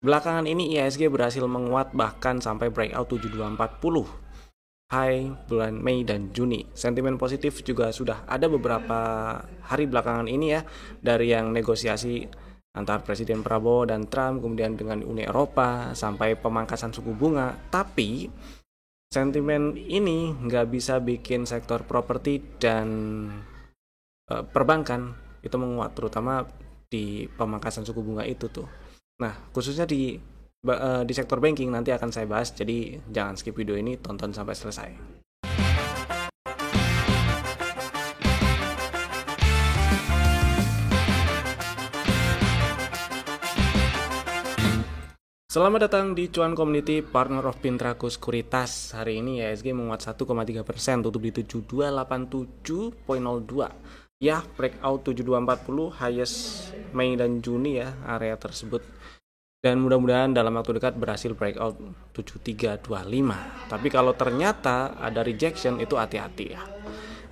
Belakangan ini IHSG berhasil menguat bahkan sampai breakout 7240 high bulan Mei dan Juni. Sentimen positif juga sudah ada beberapa hari belakangan ini ya, dari yang negosiasi antar Presiden Prabowo dan Trump, kemudian dengan Uni Eropa, sampai pemangkasan suku bunga. Tapi sentimen ini nggak bisa bikin sektor properti dan perbankan itu menguat, terutama di pemangkasan suku bunga itu tuh. Nah, khususnya di sektor banking nanti akan saya bahas, jadi jangan skip video ini, tonton sampai selesai. Selamat datang di Cuan Community, partner of Pintraku Sekuritas. Hari ini IHSG menguat 1,3%, tutup di 7287.02. Ya, breakout 7240, highest Mei dan Juni ya, area tersebut. Dan mudah-mudahan dalam waktu dekat berhasil breakout 7325. Tapi kalau ternyata ada rejection, itu hati-hati ya.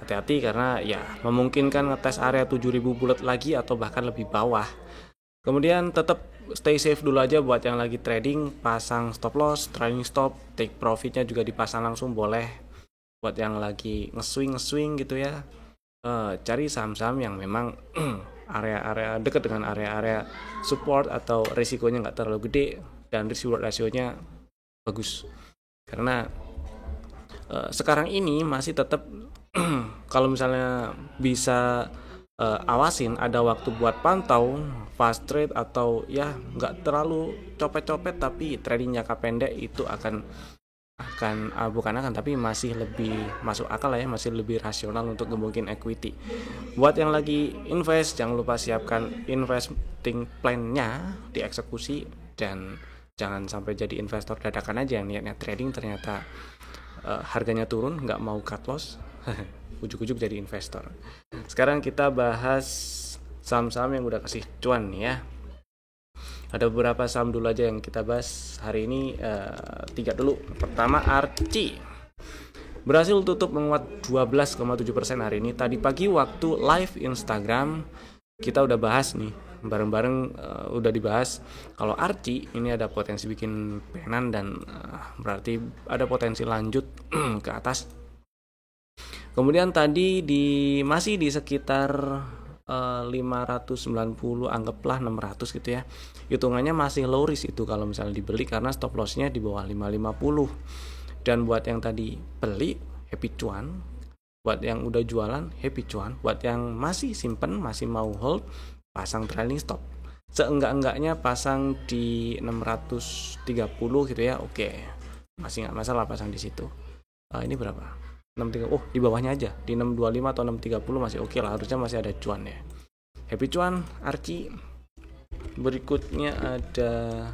Hati-hati karena ya memungkinkan ngetes area 7000 bulat lagi atau bahkan lebih bawah. Kemudian tetap stay safe dulu aja buat yang lagi trading, pasang stop loss, trailing stop, take profitnya juga dipasang langsung boleh. Buat yang lagi nge-swing gitu ya, cari saham-saham yang memang area-area dekat dengan area-area support atau risikonya nggak terlalu gede dan risk reward rasionya bagus. Karena sekarang ini masih tetap kalau misalnya bisa awasin ada waktu buat pantau fast trade atau ya nggak terlalu copet-copet tapi trading jangka pendek, itu tapi masih lebih masuk akal lah ya, masih lebih rasional untuk gembukin equity. Buat yang lagi invest, jangan lupa siapkan investing plan-nya, dieksekusi, dan jangan sampai jadi investor dadakan aja yang niatnya trading ternyata harganya turun, nggak mau cut loss ujuk-ujuk jadi investor. Sekarang kita bahas saham-saham yang udah kasih cuan nih ya. Ada beberapa saham dulu aja yang kita bahas hari ini, 3 dulu. Pertama, Archie berhasil tutup menguat 12,7% hari ini. Tadi pagi waktu live Instagram kita udah bahas nih, bareng-bareng udah dibahas kalau Archie ini ada potensi bikin penan dan berarti ada potensi lanjut ke atas. Kemudian tadi masih di sekitar 590, anggaplah 600 gitu ya. Hitungannya masih low risk itu kalau misalnya dibeli karena stop loss-nya di bawah 550. Dan buat yang tadi beli, happy cuan. Buat yang udah jualan, happy cuan. Buat yang masih simpen, masih mau hold, pasang trailing stop. Seenggak-enggaknya pasang di 630 gitu ya. Oke. Masih nggak masalah pasang di situ. Ini berapa? 630. Oh, di bawahnya aja di 625 atau 630 masih oke lah, harusnya masih ada cuan ya. Happy cuan Archie. Berikutnya ada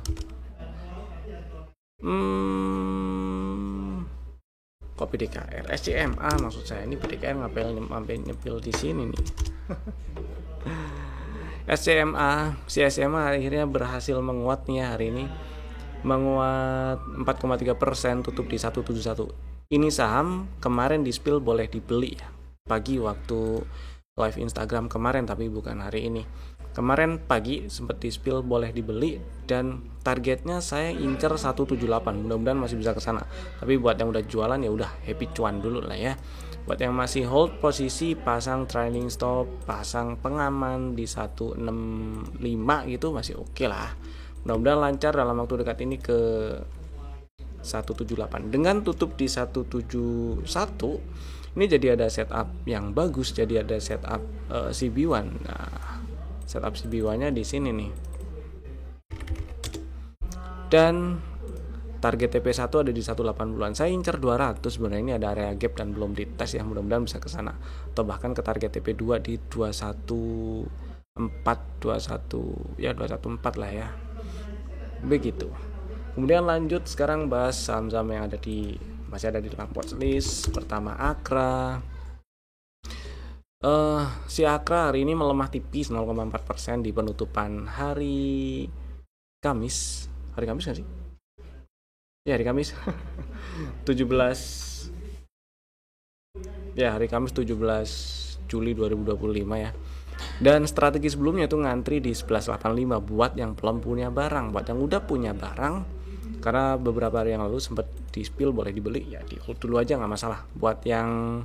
Kopi DKR, SCMA maksud saya. Ini PDKR ngapain nyepil di sini nih. SCMA, si SMA akhirnya berhasil menguat nih hari ini. Menguat 4,3%, tutup di 171. Ini saham kemarin di spill boleh dibeli ya, pagi waktu live Instagram kemarin, tapi bukan hari ini. Kemarin pagi sempat di spill boleh dibeli dan targetnya saya incer 178. Mudah-mudahan masih bisa ke sana. Tapi buat yang udah jualan ya udah happy cuan dulu lah ya. Buat yang masih hold posisi, pasang trailing stop, pasang pengaman di 165 gitu masih oke lah. Mudah-mudahan lancar dalam waktu dekat ini ke 178 dengan tutup di 171. Ini jadi ada setup yang bagus, jadi ada setup CB1. Nah, setup CB1-nya di sini nih. Dan target TP1 ada di 180-an. Saya incer 200 sebenarnya, ini ada area gap dan belum dites ya, mudah-mudahan bisa ke sana. Atau bahkan ke target TP2 di 214 lah ya. Begitu. Kemudian lanjut sekarang bahas saham-saham yang masih ada di dalam watchlist. Pertama Akra. Si Akra hari ini melemah tipis 0,4% di penutupan hari Kamis. Hari Kamis nggak sih? Ya hari Kamis 17. Ya hari Kamis 17 Juli 2025 ya. Dan strategi sebelumnya itu ngantri di 11.85 buat yang belum punya barang. Buat yang udah punya barang, karena beberapa hari yang lalu sempat di spill boleh dibeli, ya di hold dulu aja nggak masalah. Buat yang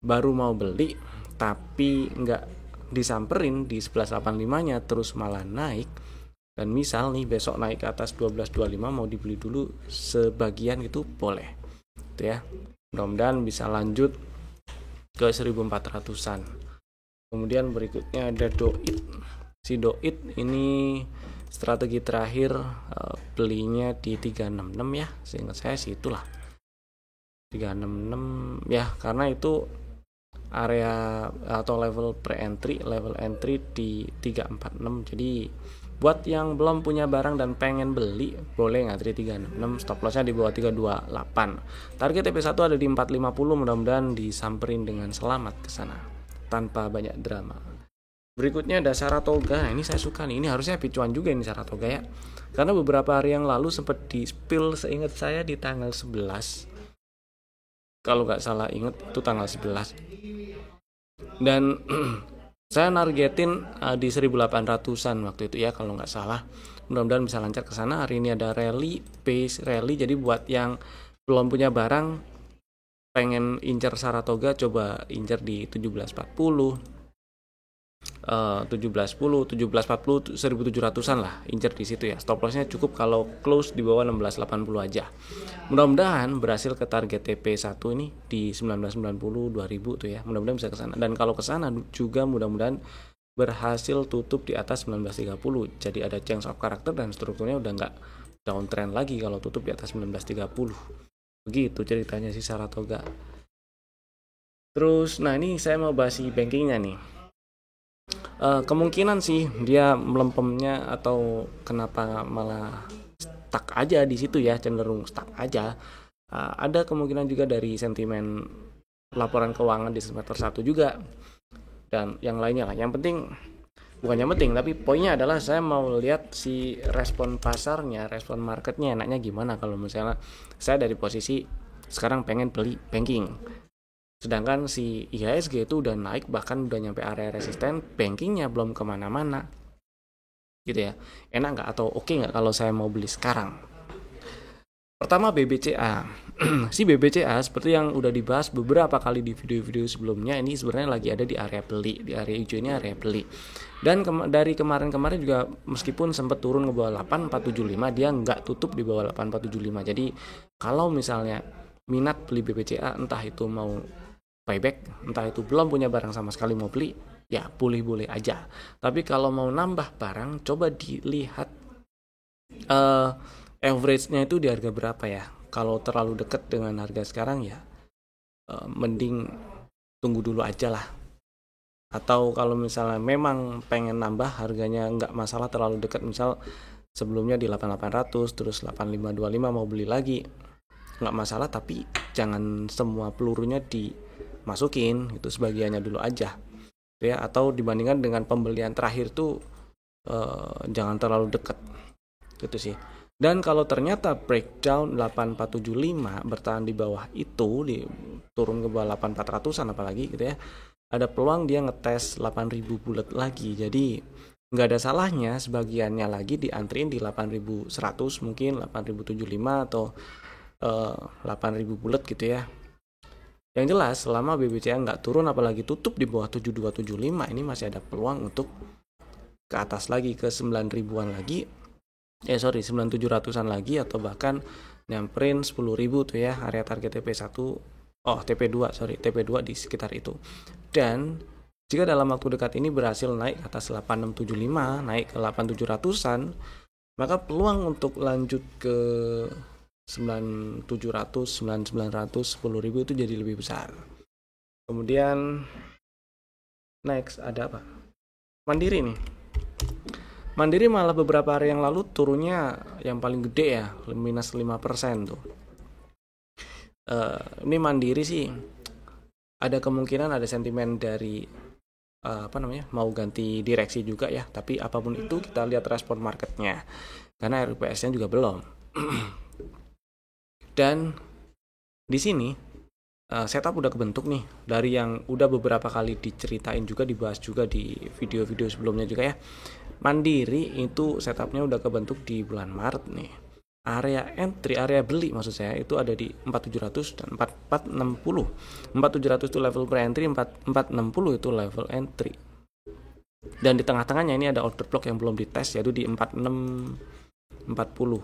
baru mau beli tapi nggak disamperin di 11.85 nya terus malah naik, dan misal nih besok naik ke atas 12.25 mau dibeli dulu sebagian, itu boleh itu ya. Mudah-mudahan bisa lanjut ke 1400-an. Kemudian berikutnya ada Doit. Si Doit ini strategi terakhir belinya di 366 ya, seingat saya sih itulah 366 ya, karena itu area atau level pre-entry, level entry di 346. Jadi buat yang belum punya barang dan pengen beli boleh ngantri 366, stop lossnya di bawah 328. Target TP1 ada di 450, mudah-mudahan disamperin dengan selamat ke sana tanpa banyak drama. Berikutnya ada Saratoga. Ini saya suka nih, ini harusnya picuan juga ini Saratoga ya, karena beberapa hari yang lalu sempat di spill seingat saya di tanggal 11, kalau nggak salah inget itu tanggal 11, dan saya nargetin di 1800-an waktu itu ya kalau nggak salah. Mudah-mudahan bisa lancar ke sana. Hari ini ada rally, base rally, jadi buat yang belum punya barang pengen incer Saratoga, coba incer di 1740, 1710, 1740, 1700-an lah, incer di situ ya. Stop lossnya cukup kalau close di bawah 1680 aja. Mudah-mudahan berhasil ke target TP1 ini di 1990, 2000 tuh ya. Mudah-mudahan bisa ke sana. Dan kalau ke sana juga mudah-mudahan berhasil tutup di atas 1930. Jadi ada change of character dan strukturnya udah nggak downtrend lagi kalau tutup di atas 1930. Begitu ceritanya si Saratoga. Terus nah ini saya mau bahas si bankingnya nih. Kemungkinan sih dia melempemnya atau kenapa malah stuck aja di situ ya, cenderung stuck aja. Ada kemungkinan juga dari sentimen laporan keuangan di semester 1 juga dan yang lainnya lah. Yang penting, bukan yang penting, tapi poinnya adalah saya mau lihat si respon pasarnya, respon marketnya enaknya gimana kalau misalnya saya dari posisi sekarang pengen beli banking. Sedangkan si IHSG itu udah naik, bahkan udah nyampe area resisten, bankingnya belum kemana-mana gitu ya. Enak nggak atau oke nggak kalau saya mau beli sekarang? Pertama BBCA. Si BBCA seperti yang udah dibahas beberapa kali di video-video sebelumnya, ini sebenarnya lagi ada di area beli, di area hijau ini area beli. Dan dari kemarin-kemarin juga meskipun sempat turun ke bawah 8475, dia nggak tutup di bawah 8475. Jadi kalau misalnya minat beli BBCA, entah itu mau buyback, entah itu belum punya barang sama sekali mau beli, ya boleh-boleh aja. Tapi kalau mau nambah barang, coba dilihat average-nya itu di harga berapa ya. Kalau terlalu dekat dengan harga sekarang ya mending tunggu dulu aja lah. Atau kalau misalnya memang pengen nambah harganya nggak masalah terlalu dekat, misal sebelumnya di 8800 terus 8525 mau beli lagi, nggak masalah, tapi jangan semua pelurunya dimasukin, itu sebagiannya dulu aja ya. Atau dibandingkan dengan pembelian terakhir tuh jangan terlalu dekat gitu sih. Dan kalau ternyata breakdown 8475 bertahan di bawah itu, turun ke bawah 8400-an apalagi gitu ya, ada peluang dia ngetes 8000 bulat lagi. Jadi nggak ada salahnya sebagiannya lagi diantriin di 8100, mungkin 8075 atau 8000 bulat gitu ya. Yang jelas selama BBCA nggak turun apalagi tutup di bawah 7275, ini masih ada peluang untuk ke atas lagi ke 9000-an lagi. 9700-an lagi, atau bahkan nyamperin 10.000 tuh ya, area target TP1, TP2 di sekitar itu. Dan jika dalam waktu dekat ini berhasil naik ke atas 8675, naik ke 8700-an, maka peluang untuk lanjut ke 9700, 9900, 10.000 itu jadi lebih besar. Kemudian next ada apa? Mandiri nih. Mandiri malah beberapa hari yang lalu turunnya yang paling gede ya, minus 5% tuh. Ini Mandiri sih ada kemungkinan ada sentimen dari mau ganti direksi juga ya. Tapi apapun itu kita lihat respon marketnya, karena RPS-nya juga belum. Dan di sini setup udah kebentuk nih dari yang udah beberapa kali diceritain juga, dibahas juga di video-video sebelumnya juga ya. Mandiri itu setupnya udah kebentuk di bulan Maret nih. Area entry, area beli maksud saya itu ada di 4700 dan 4460. 4700 itu level pre-entry, 4460 itu level entry. Dan di tengah-tengahnya ini ada order block yang belum dites, yaitu di 4640.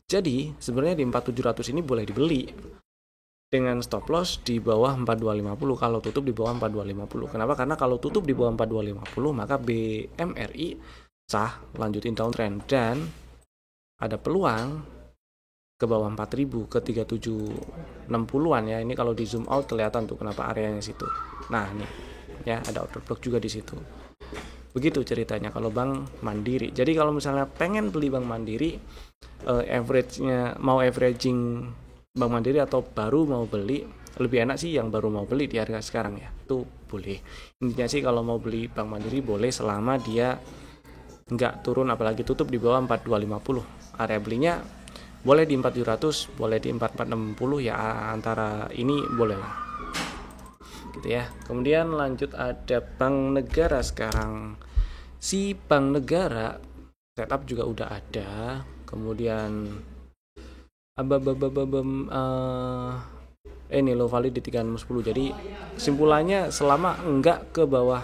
Jadi sebenarnya di 4700 ini boleh dibeli dengan stop loss di bawah 4250 kalau tutup di bawah 4250. Kenapa? Karena kalau tutup di bawah 4250 maka BMRI sah lanjutin downtrend dan ada peluang ke bawah 4000 ke 3760-an ya. Ini kalau di zoom out kelihatan tuh kenapa areanya situ. Nah, nih ya ada order block juga di situ. Begitu ceritanya kalau Bank Mandiri. Jadi kalau misalnya pengen beli Bank Mandiri, average-nya mau averaging Bank Mandiri atau baru mau beli, lebih enak sih yang baru mau beli di harga sekarang ya. Itu boleh. Intinya sih kalau mau beli Bank Mandiri boleh selama dia nggak turun, apalagi tutup di bawah 4250. Area belinya boleh di 4700, boleh di 4460 ya, antara ini boleh lah. Gitu ya. Kemudian lanjut ada Bank Negara sekarang. Si Bank Negara setup juga udah ada. Kemudian ini low valid di 3610. Jadi kesimpulannya selama enggak ke bawah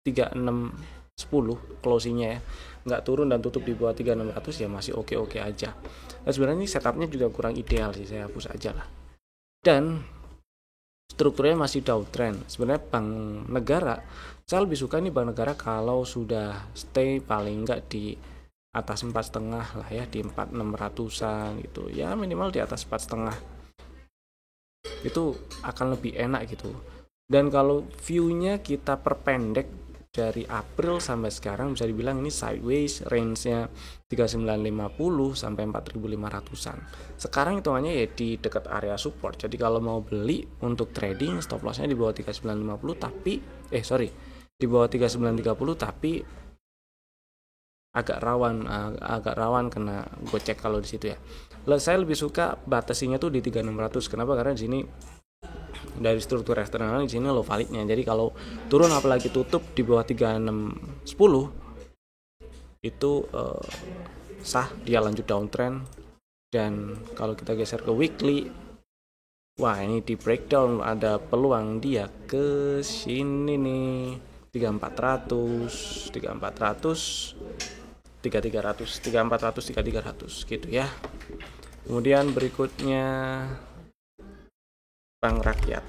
3610 closingnya ya, nggak turun dan tutup di bawah 3600 ya masih oke-oke aja. Nah, sebenarnya ini setupnya juga kurang ideal sih, saya hapus aja lah. Dan strukturnya masih downtrend. Sebenarnya Bank Negara, saya lebih suka nih Bank Negara kalau sudah stay paling enggak di atas 4,5 lah ya, di 4600-an gitu ya, minimal di atas 4,5 itu akan lebih enak gitu. Dan kalau viewnya kita perpendek dari April sampai sekarang, bisa dibilang ini sideways, range-nya 3950 sampai 4500-an. Sekarang hitungannya ya di dekat area support. Jadi kalau mau beli untuk trading, stop loss-nya di bawah 3950 tapi di bawah 3930 tapi agak rawan kena gocek kalau di situ ya. Saya lebih suka batasinya tuh di 3600. Kenapa? Karena di sini dari struktur eksternal di sini low validnya. Jadi kalau turun apalagi tutup di bawah 3610 itu sah dia lanjut downtrend. Dan kalau kita geser ke weekly, wah ini di breakdown ada peluang dia ke sini nih, 3400, 3300 gitu ya. Kemudian berikutnya Bank Rakyat.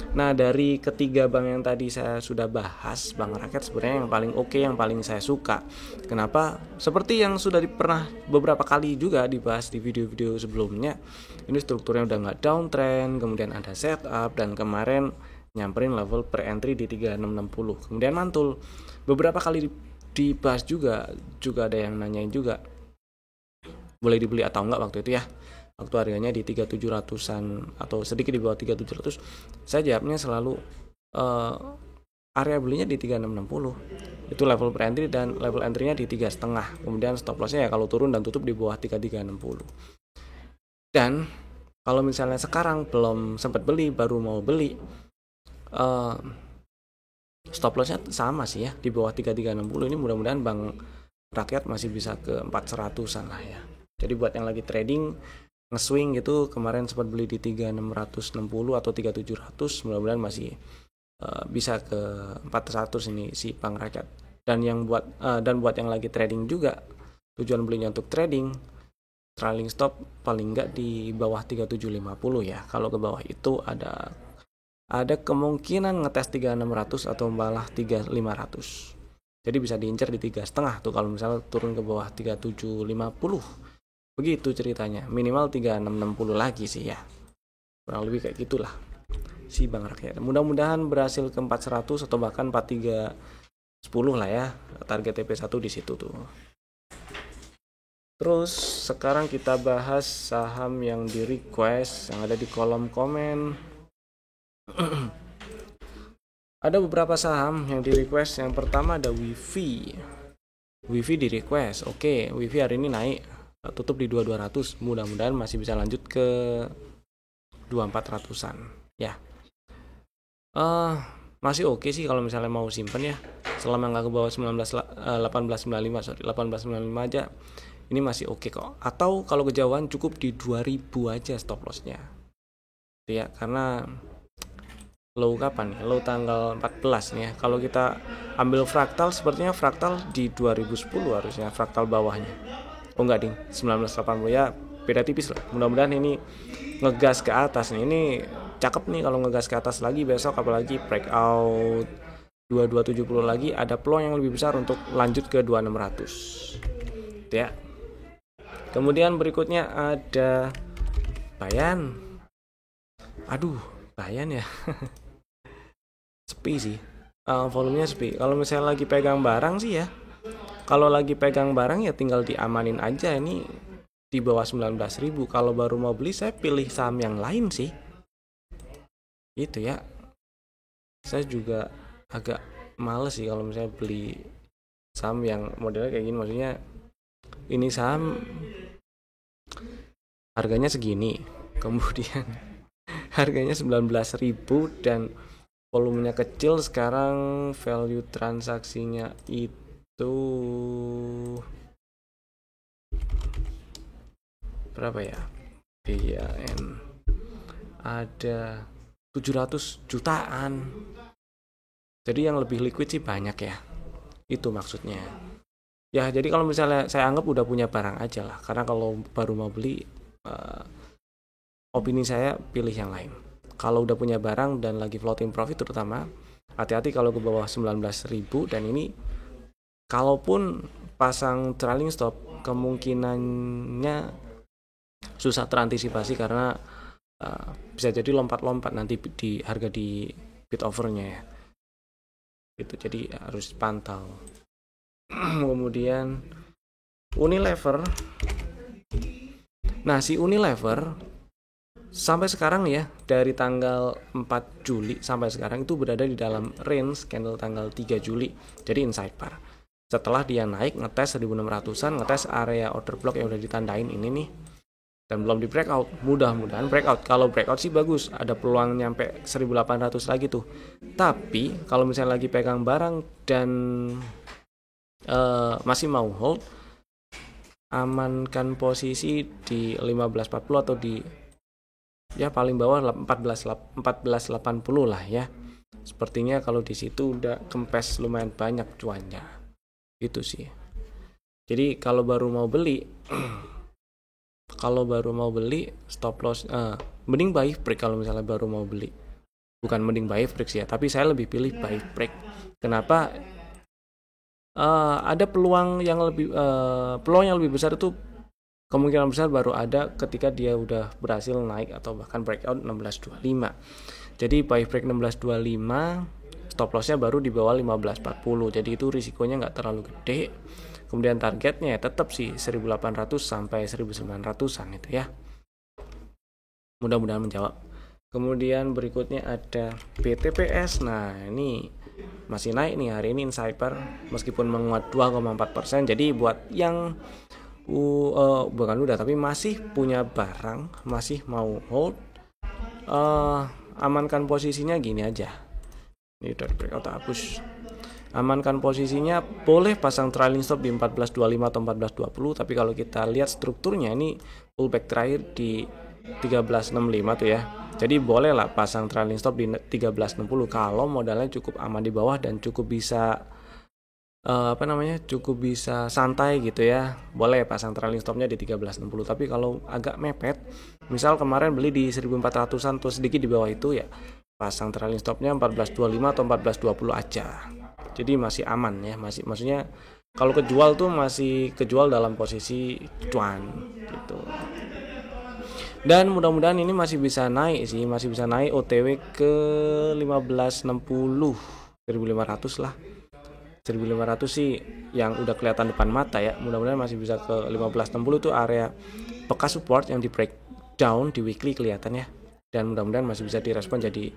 Nah, dari ketiga bank yang tadi saya sudah bahas, Bank Rakyat sebenarnya yang paling oke, yang paling saya suka. Kenapa? Seperti yang sudah pernah beberapa kali juga dibahas di video-video sebelumnya, ini strukturnya udah nggak downtrend, kemudian ada setup, dan kemarin nyamperin level per entry di 3660. Kemudian mantul. Beberapa kali dibahas juga ada yang nanyain juga boleh dibeli atau enggak waktu itu ya. Waktu harganya di 3700-an atau sedikit di bawah 3700, saya jawabnya selalu area belinya di 3660. Itu level per entry dan level entry-nya di 3,5. Kemudian stop loss-nya ya kalau turun dan tutup di bawah 3360. Dan kalau misalnya sekarang belum sempat beli, baru mau beli, stop loss-nya sama sih ya, di bawah 3360. Ini mudah-mudahan Bank Rakyat masih bisa ke 400-an lah ya. Jadi buat yang lagi trading nge-swing gitu, kemarin sempat beli di 3660 atau 3700, mudah-mudahan masih bisa ke 400 ini si Bank Rakyat. Dan buat yang lagi trading juga, tujuan belinya untuk trading, trailing stop paling enggak di bawah 3750 ya. Kalau ke bawah itu ada kemungkinan ngetes 3600 atau malah 3500. Jadi bisa diincar di 3,5 tuh kalau misalnya turun ke bawah 3750. Begitu ceritanya, minimal 3660 lagi sih ya, kurang lebih kayak gitulah si Bank Rakyat. Mudah-mudahan berhasil ke 400 atau bahkan 4310 lah ya, target TP1 di situ tuh. Terus sekarang kita bahas saham yang di request yang ada di kolom komen. Ada beberapa saham yang di request. Yang pertama ada Wifi di request. Oke, Wifi hari ini naik, tutup di 2200, mudah-mudahan masih bisa lanjut ke 2400-an ya. Masih oke sih kalau misalnya mau simpen ya, selama nggak ke bawah 1895, sorry 1895 aja ini masih oke kok. Atau kalau kejauhan cukup di 2000 aja stop lossnya ya, karena low kapan ya? Low tanggal 14 nih ya. Kalau kita ambil fraktal, sepertinya fraktal di 2010 harusnya fraktal bawahnya. Oh enggak ding, 1980 ya, beda tipis lah. Mudah-mudahan ini ngegas ke atas nih. Ini cakep nih kalau ngegas ke atas lagi besok, apalagi breakout 2270 lagi, ada peluang yang lebih besar untuk lanjut ke 2600 ya. Kemudian berikutnya ada Bayan. Aduh, Bayan ya. Sepi sih, volumenya sepi. Kalau misalnya lagi pegang barang sih ya, kalau lagi pegang barang ya tinggal diamanin aja. Ini di bawah 19.000. Kalau baru mau beli, saya pilih saham yang lain sih gitu ya. Saya juga agak males sih kalau misalnya beli saham yang modelnya kayak gini. Maksudnya ini saham harganya segini, kemudian harganya 19.000 dan volumenya kecil. Sekarang value transaksinya itu berapa ya? BAN ada 700 jutaan. Jadi yang lebih liquid sih banyak ya. Itu maksudnya. Ya, jadi kalau misalnya saya anggap udah punya barang aja lah. Karena kalau baru mau beli, opini saya pilih yang lain. Kalau udah punya barang dan lagi floating profit terutama, hati-hati kalau ke bawah 19.000. Dan ini kalaupun pasang trailing stop, kemungkinannya susah terantisipasi karena bisa jadi lompat-lompat nanti di harga di bid overnya ya. Itu jadi harus pantau. Kemudian Unilever. Nah, si Unilever sampai sekarang ya, dari tanggal 4 Juli sampai sekarang itu berada di dalam range candle tanggal 3 Juli. Jadi inside par. Setelah dia naik ngetes 1600-an, ngetes area order block yang udah ditandain ini nih. Dan belum di breakout. Mudah-mudahan breakout. Kalau breakout sih bagus, ada peluang nyampe 1800 lagi tuh. Tapi kalau misalnya lagi pegang barang dan masih mau hold, amankan posisi di 1540 atau di ya paling bawah 1480 lah ya. Sepertinya kalau di situ udah kempes lumayan banyak cuannya. Itu sih. Jadi kalau baru mau beli stop loss, mending buy break kalau misalnya baru mau beli. Bukan mending buy break sih ya, tapi saya lebih pilih buy break. Kenapa? Ada peluang yang lebih besar itu, kemungkinan besar baru ada ketika dia udah berhasil naik atau bahkan breakout 1625. Jadi buy break 1625, stop lossnya baru di bawah 1540. Jadi itu risikonya nggak terlalu gede. Kemudian targetnya ya tetap sih 1800 sampai 1900-an itu ya. Mudah-mudahan menjawab. Kemudian berikutnya ada BTPS. Nah, ini masih naik nih hari ini inside par meskipun menguat 2,4%. Jadi buat yang bukan udah tapi masih punya barang, masih mau hold, amankan posisinya gini aja. Ini dari breakout hapus. Amankan posisinya, boleh pasang trailing stop di 1425 atau 1420, tapi kalau kita lihat strukturnya ini pullback terakhir di 1365 tuh ya. Jadi boleh lah pasang trailing stop di 1360 kalau modalnya cukup aman di bawah dan cukup bisa cukup bisa santai gitu ya. Boleh pasang trailing stopnya di 1360. Tapi kalau agak mepet, misal kemarin beli di 1400-an atau sedikit di bawah itu ya, pasang trailing stopnya 1425 atau 1420 aja. Jadi masih aman ya, maksudnya kalau kejual tuh masih kejual dalam posisi cuan gitu. Dan mudah-mudahan ini masih bisa naik sih, masih bisa naik OTW ke 1560, 1500 lah. 1500 sih yang udah kelihatan depan mata ya. Mudah-mudahan masih bisa ke 1560 itu area bekas support yang di breakdown di weekly kelihatan ya. Dan mudah-mudahan masih bisa direspon jadi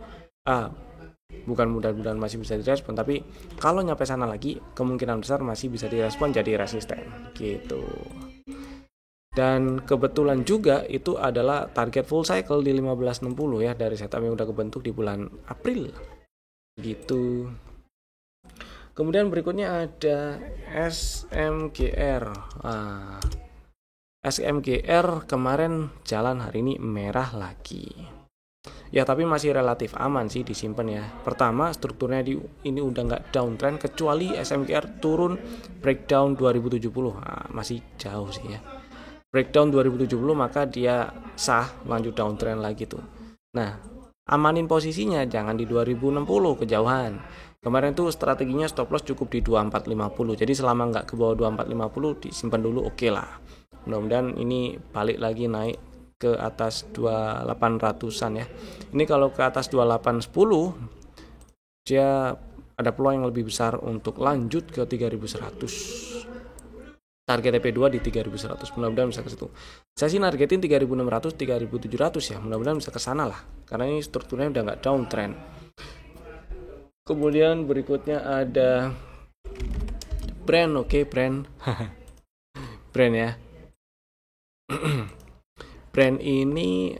bukan mudah-mudahan masih bisa direspon, tapi kalau nyampe sana lagi kemungkinan besar masih bisa direspon jadi resisten gitu. Dan kebetulan juga itu adalah target full cycle di 1560 ya, dari setup yang udah kebentuk di bulan April. gitu. Kemudian berikutnya ada SMGR. SMGR kemarin jalan, hari ini merah lagi. Ya tapi masih relatif aman sih disimpan ya. Pertama, strukturnya ini udah nggak downtrend, kecuali SMGR turun breakdown 2070. Masih jauh sih ya. Breakdown 2070 maka dia sah lanjut downtrend lagi tuh. Nah, amanin posisinya jangan di 2060 kejauhan. Kemarin tuh strateginya stop loss cukup di 2450. Jadi selama nggak ke bawah 2450 disimpan dulu, oke lah. Mudah-mudahan ini balik lagi naik ke atas 2800-an ya. Ini kalau ke atas 2810 dia ada peluang yang lebih besar untuk lanjut ke 3100. Target TP2 di 3100, mudah-mudahan bisa ke situ. Saya sih nargetin 3600, 3700 ya, mudah-mudahan bisa ke sana lah. Karena ini strukturnya udah nggak downtrend. Kemudian berikutnya ada brand, oke, brand. Brand ya. Brand ini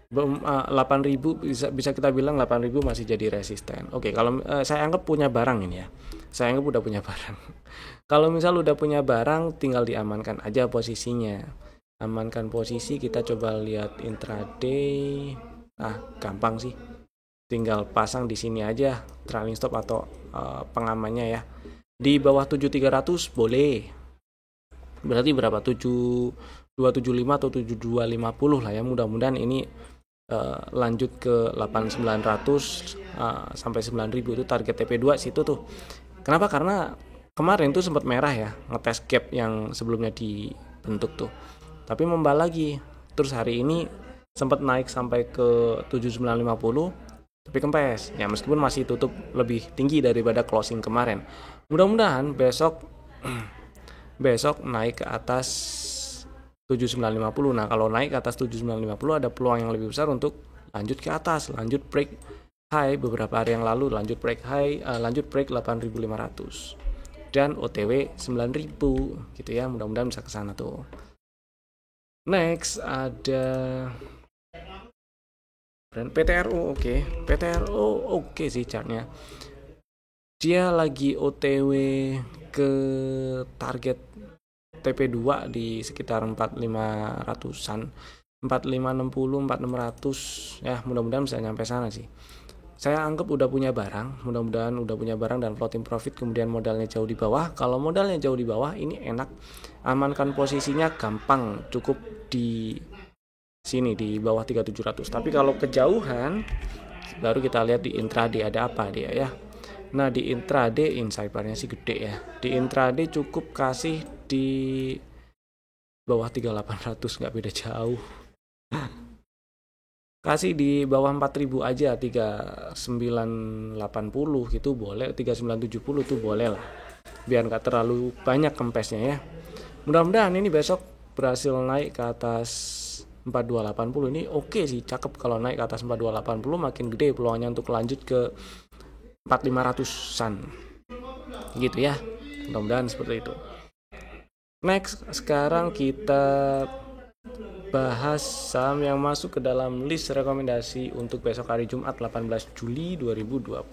8.000 bisa kita bilang 8.000 masih jadi resisten. Oke, kalau saya anggap punya barang ini ya. Saya anggap udah punya barang. Kalau misal udah punya barang, tinggal diamankan aja posisinya. Amankan posisi, kita coba lihat intraday. Gampang sih. Tinggal pasang di sini aja trailing stop atau pengamannya ya. Di bawah 7300 boleh. Berarti berapa? 7275 atau 7250 lah ya. Mudah-mudahan ini lanjut ke 8900 sampai 9000 itu target TP2 situ tuh. Kenapa? Karena kemarin tuh sempat merah ya, ngetes gap yang sebelumnya dibentuk tuh. Tapi membal lagi. Terus hari ini sempat naik sampai ke 7950 tapi kempes. Ya meskipun masih tutup lebih tinggi daripada closing kemarin. Mudah-mudahan besok naik ke atas 7950. Nah, kalau naik ke atas 7950 ada peluang yang lebih besar untuk lanjut ke atas, lanjut break high beberapa hari yang lalu, lanjut break 8500 dan OTW 9000 gitu ya. Mudah-mudahan bisa ke sana tuh. Next ada brand PTRO, oke. PTRO oke sih chartnya. Dia lagi OTW ke target TP2 di sekitar 4500-an. 4560, 4600 ya, mudah-mudahan bisa nyampe sana sih. Saya anggap udah punya barang, mudah-mudahan udah punya barang dan floating profit, kemudian modalnya jauh di bawah. Kalau modalnya jauh di bawah ini enak, amankan posisinya gampang, cukup di sini di bawah 3700. Tapi kalau kejauhan baru kita lihat di intraday ada apa dia ya. Nah, di intraday inside bar-nya sih gede ya. Di intraday cukup kasih di bawah 3800, nggak beda jauh. Kasih di bawah 4000 aja, 3980 gitu boleh, 3970 tuh boleh lah. Biar nggak terlalu banyak kempesnya ya. Mudah-mudahan ini besok berhasil naik ke atas 4280. Ini oke sih, cakep kalau naik ke atas 4280, makin gede peluangnya untuk lanjut ke 4500-an. Gitu ya. Mudah-mudahan seperti itu. Next, sekarang kita bahas saham yang masuk ke dalam list rekomendasi untuk besok hari Jumat 18 Juli 2025.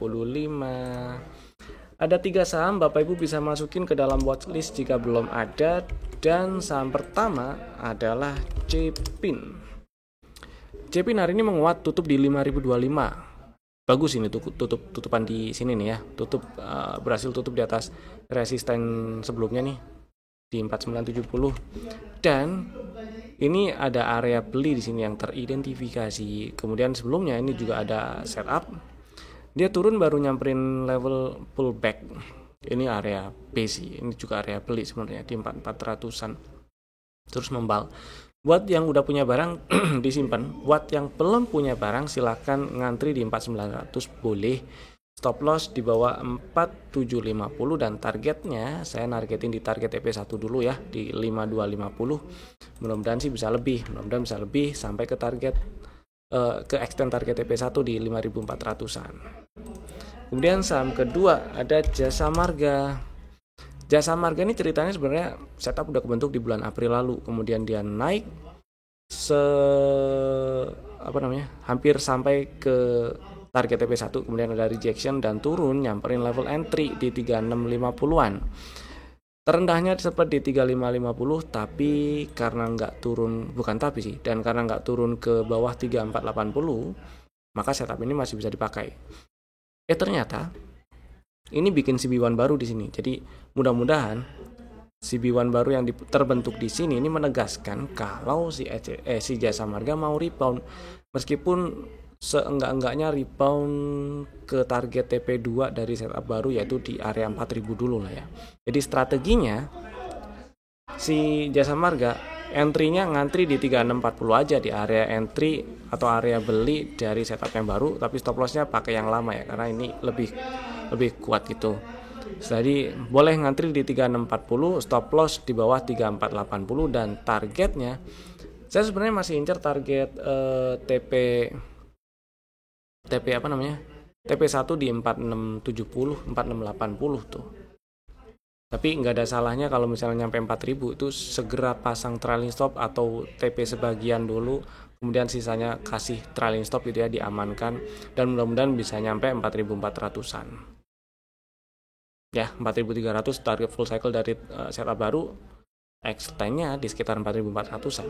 Ada 3 saham Bapak Ibu bisa masukin ke dalam watchlist jika belum ada. Dan saham pertama adalah Cepin. Cepin hari ini menguat, tutup di 5025. Bagus ini tutupan di sini nih ya. Berhasil tutup di atas resisten sebelumnya nih di 4970. Dan ini ada area beli di sini yang teridentifikasi. Kemudian sebelumnya ini juga ada setup. Dia turun baru nyamperin level pullback. Ini area B sih. Ini juga area beli sebenarnya di 4400-an. Terus membal. Buat yang udah punya barang disimpan. Buat yang belum punya barang silahkan ngantri di 4900 boleh. Stop loss di bawah 4750 dan targetnya saya nargetin di target TP1 dulu ya di 5250. Mudah-mudahan sih bisa lebih. Sampai ke target ke extend target TP1 di 5400-an. Kemudian saham kedua ada Jasa Marga. Jasa Marga ini ceritanya sebenarnya setup udah kebentuk di bulan April lalu, kemudian dia naik hampir sampai ke target TP1, kemudian ada rejection dan turun nyamperin level entry di 3650-an. Terendahnya sempat di 3550, tapi karena nggak turun, bukan tapi sih, dan karena nggak turun ke bawah 3480, maka setup ini masih bisa dipakai. Ternyata ini bikin CB1 baru di sini. Jadi mudah-mudahan CB1 baru yang terbentuk di sini ini menegaskan kalau si Jasa Marga mau rebound, meskipun seenggak-enggaknya rebound ke target TP2 dari setup baru, yaitu di area 4000 dulu lah ya. Jadi strateginya si Jasa Marga entry-nya ngantri di 3640 aja, di area entry atau area beli dari setup yang baru, tapi stop loss-nya pakai yang lama ya, karena ini lebih kuat gitu. Jadi boleh ngantri di 3640, stop loss di bawah 3480, dan targetnya saya sebenarnya masih incer target TP apa namanya? TP1 di 4670, 4680 tuh. Tapi nggak ada salahnya kalau misalnya nyampe 4000 itu segera pasang trailing stop atau TP sebagian dulu, kemudian sisanya kasih trailing stop gitu ya, diamankan, dan mudah-mudahan bisa nyampe 4400-an. Ya, 4300 target full cycle dari setup baru, extend-nya di sekitar 4400-an.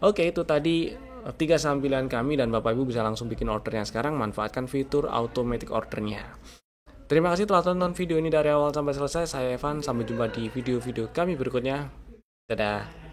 Oke, itu tadi 3 saham pilihan kami, dan Bapak Ibu bisa langsung bikin ordernya sekarang, manfaatkan fitur automatic ordernya. Terima kasih telah tonton video ini dari awal sampai selesai. Saya Evan, sampai jumpa di video-video kami berikutnya. Dadah.